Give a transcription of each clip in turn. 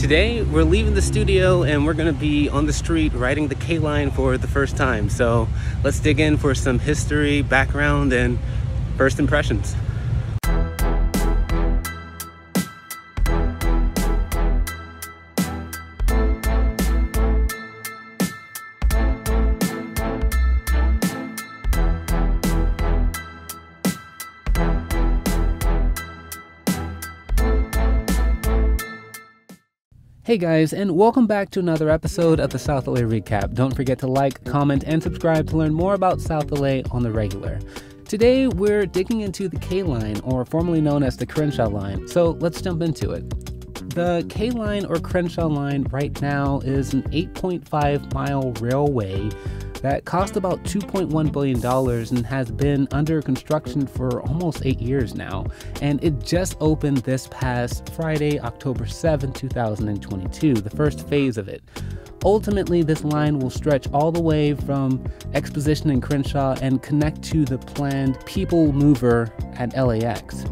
Today we're leaving the studio and we're going to be on the street riding the K Line for the first time. So let's dig in for some history, background, and first impressions. Hey guys, and welcome back to another episode of the South LA Recap. Don't forget to like, comment, and subscribe to learn more about South LA on the regular. Today, we're digging into the K Line, or formerly known as the Crenshaw Line, so let's jump into it. The K Line, or Crenshaw Line, right now is an 8.5-mile railway that cost about $2.1 billion and has been under construction for almost 8 years now. And it just opened this past Friday, October 7, 2022, the first phase of it. Ultimately, this line will stretch all the way from Exposition and Crenshaw and connect to the planned People Mover at LAX.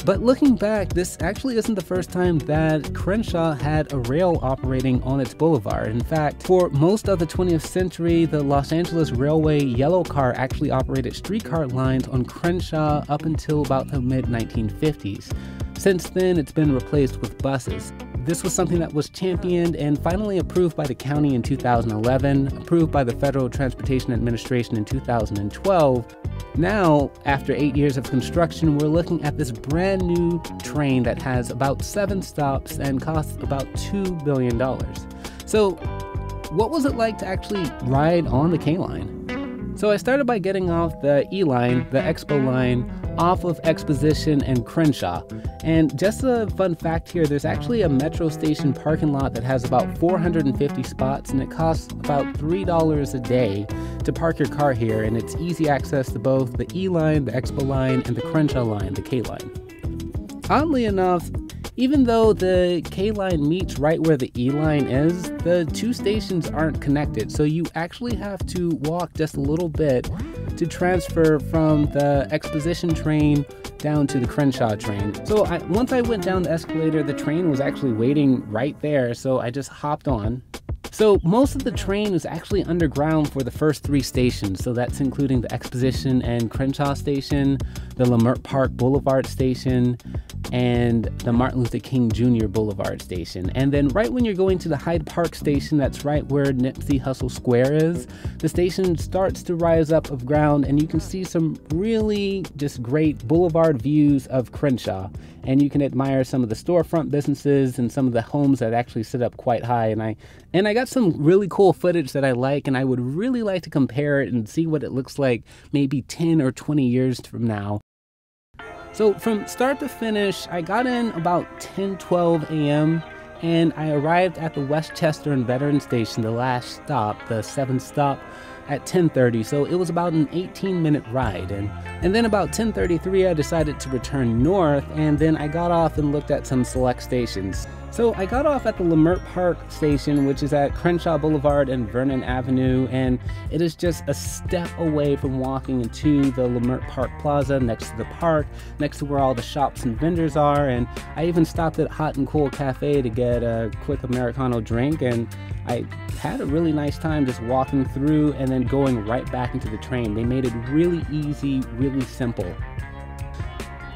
But looking back, this actually isn't the first time that Crenshaw had a rail operating on its boulevard. In fact, for most of the 20th century, the Los Angeles Railway yellow car actually operated streetcar lines on Crenshaw up until about the mid-1950s. Since then, it's been replaced with buses. This was something that was championed and finally approved by the county in 2011, approved by the Federal Transportation Administration in 2012. Now, after 8 years of construction, we're looking at this brand new train that has about 7 stops and costs about $2 billion. So, what was it like to actually ride on the K Line? So I started by getting off the E line, the Expo line, off of Exposition and Crenshaw. And just a fun fact here, there's actually a metro station parking lot that has about 450 spots, and it costs about $3 a day to park your car here, and it's easy access to both the E line, the Expo line, and the Crenshaw line, the K line. Oddly enough, even though the K line meets right where the E line is, the two stations aren't connected, so you actually have to walk just a little bit to transfer from the Exposition train down to the Crenshaw train. So once I went down the escalator, the train was actually waiting right there, so I just hopped on. So most of the train is actually underground for the first 3 stations, so that's including the Exposition and Crenshaw station, the Leimert Park Boulevard station, and the Martin Luther King Jr. Boulevard station. And then right when you're going to the Hyde Park station, that's right where Nipsey Hussle Square is, the station starts to rise up of ground and you can see some really just great boulevard views of Crenshaw. And you can admire some of the storefront businesses and some of the homes that actually sit up quite high. And I got some really cool footage that I like, and I would really like to compare it and see what it looks like maybe 10 or 20 years from now. So from start to finish, I got in about 10:12 a.m. and I arrived at the Westchester and Veterans Station, the last stop, the 7th stop, at 10:30, so it was about an 18-minute ride. And then about 10:33, I decided to return north, and then I got off and looked at some select stations. So I got off at the Leimert Park Station, which is at Crenshaw Boulevard and Vernon Avenue, and it is just a step away from walking into the Leimert Park Plaza next to the park, next to where all the shops and vendors are. And I even stopped at Hot and Cool Cafe to get a quick Americano drink, and I had a really nice time just walking through and then going right back into the train. They made it really easy, really simple.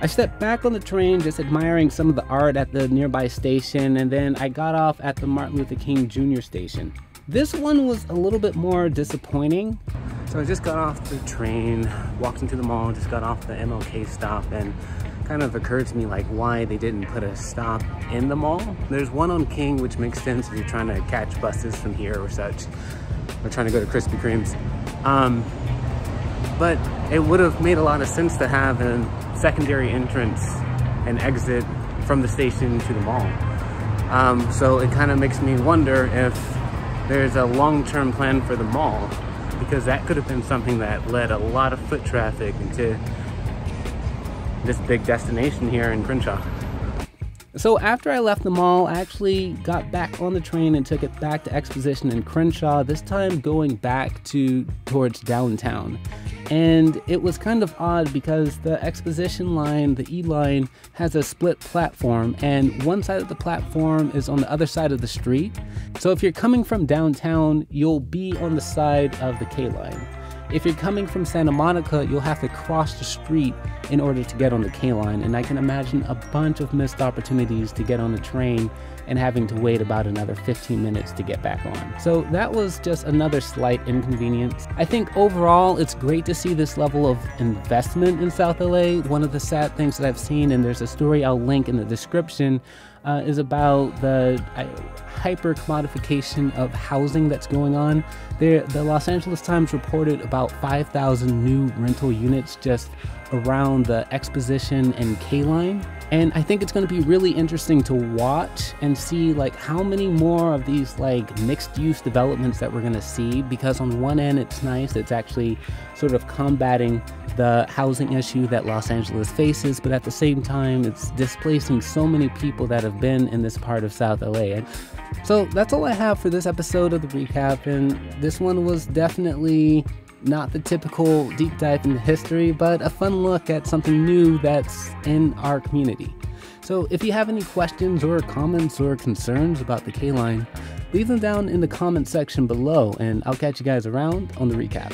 I stepped back on the train, just admiring some of the art at the nearby station, and then I got off at the Martin Luther King Jr. station. This one was a little bit more disappointing. So I just got off the train, walked into the mall, just got off the MLK stop, and kind of occurred to me like why they didn't put a stop in the mall. There's one on King, which makes sense if you're trying to catch buses from here or such, or trying to go to Krispy Kreme's. But it would have made a lot of sense to have a secondary entrance and exit from the station to the mall. So it kind of makes me wonder if there's a long-term plan for the mall, because that could have been something that led a lot of foot traffic into this big destination here in Crenshaw. So after I left the mall, I actually got back on the train and took it back to Exposition and Crenshaw, this time going back towards downtown. And it was kind of odd because the Exposition line, the E line, has a split platform, and one side of the platform is on the other side of the street. So if you're coming from downtown, you'll be on the side of the K line. If you're coming from Santa Monica, you'll have to cross the street in order to get on the K line, and I can imagine a bunch of missed opportunities to get on the train and having to wait about another 15 minutes to get back on. So that was just another slight inconvenience. I think overall it's great to see this level of investment in South LA. One of the sad things that I've seen, and there's a story I'll link in the description, is about the hyper commodification of housing that's going on. The Los Angeles Times reported about 5,000 new rental units just around the Exposition and K Line. And I think it's going to be really interesting to watch and see like how many more of these like mixed use developments that we're going to see, because on one end it's nice, it's actually sort of combating the housing issue that Los Angeles faces, but at the same time it's displacing so many people that have been in this part of South LA. So that's all I have for this episode of the recap, and this one was definitely not the typical deep dive into history, but a fun look at something new that's in our community. So if you have any questions or comments or concerns about the K Line, leave them down in the comment section below, and I'll catch you guys around on the recap.